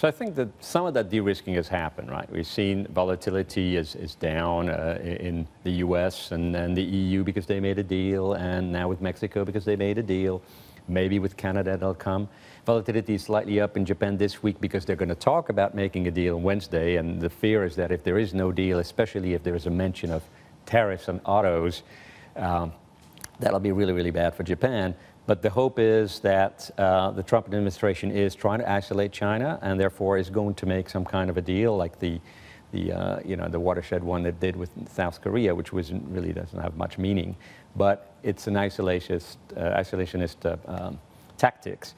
So I think that some of that de-risking has happened, right? We've seen volatility is down in the US and the EU because they made a deal, and now with Mexico because they made a deal. Maybe with Canada they'll come. Volatility is slightly up in Japan this week because they're going to talk about making a deal on Wednesday, and the fear is that if there is no deal, especially if there is a mention of tariffs on autos, that'll be really, really bad for Japan. But the hope is that the Trump administration is trying to isolate China and therefore is going to make some kind of a deal like the watershed one that did with South Korea, which really doesn't have much meaning. But it's an isolationist tactics.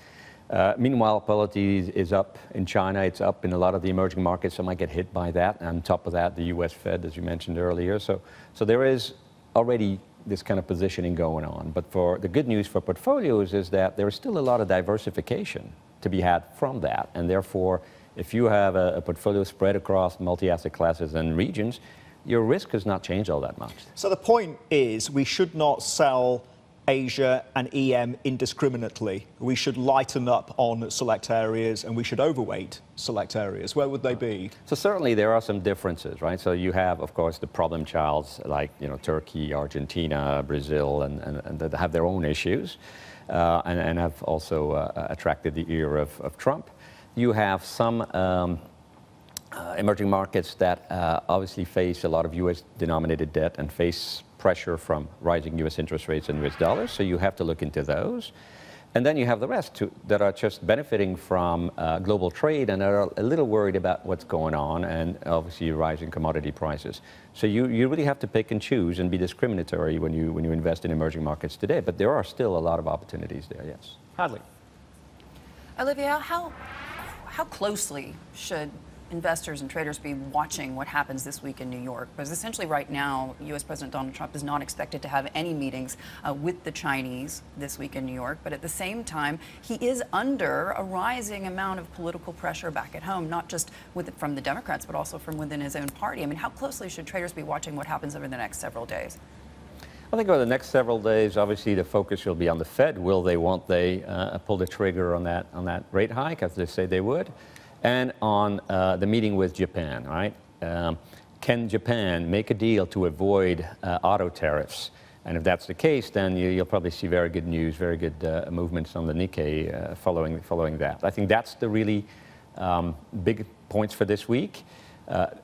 Meanwhile, volatility is up in China. It's up in a lot of the emerging markets. Some might get hit by that. And on top of that, the U.S. Fed, as you mentioned earlier. So there is already this kind of positioning going on. But for the good news for portfolios is that there is still a lot of diversification to be had from that. And therefore, if you have a portfolio spread across multi-asset classes and regions, your risk has not changed all that much. So the point is we should not sell Asia and EM indiscriminately. We should lighten up on select areas and we should overweight select areas. Where would they be? So certainly there are some differences, right? So you have, of course, the problem childs like Turkey, Argentina, Brazil, and that have their own issues and have also attracted the ear of Trump. You have some emerging markets that obviously face a lot of US-denominated debt and face pressure from rising US interest rates and US dollars, so you have to look into those. And then you have the rest that are just benefiting from global trade and are a little worried about what's going on and obviously rising commodity prices. So you really have to pick and choose and be discriminatory when you invest in emerging markets today, but there are still a lot of opportunities there, yes. Hadley. Olivier, how closely should investors and traders be watching what happens this week in New York? Because essentially right now, U.S. President Donald Trump is not expected to have any meetings with the Chinese this week in New York. But at the same time, he is under a rising amount of political pressure back at home, not just from the Democrats, but also from within his own party. I mean, how closely should traders be watching what happens over the next several days? I think over the next several days, obviously the focus will be on the Fed. Will they, won't they pull the trigger on that rate hike, as they say they would? And on the meeting with Japan, right? Can Japan make a deal to avoid auto tariffs? And if that's the case, then you'll probably see very good news, very good movements on the Nikkei following that. I think that's the really big points for this week.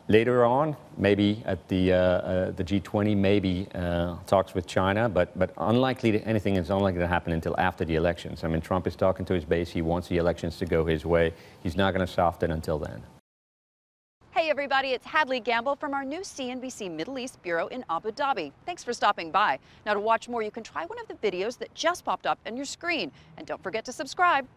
Later on, maybe at the G20, maybe talks with China, but anything is unlikely to happen until after the elections. I mean, Trump is talking to his base. He wants the elections to go his way. He's not going to soften until then. Hey everybody, it's Hadley Gamble from our new CNBC Middle East Bureau in Abu Dhabi. Thanks for stopping by. Now to watch more, you can try one of the videos that just popped up on your screen. And don't forget to subscribe.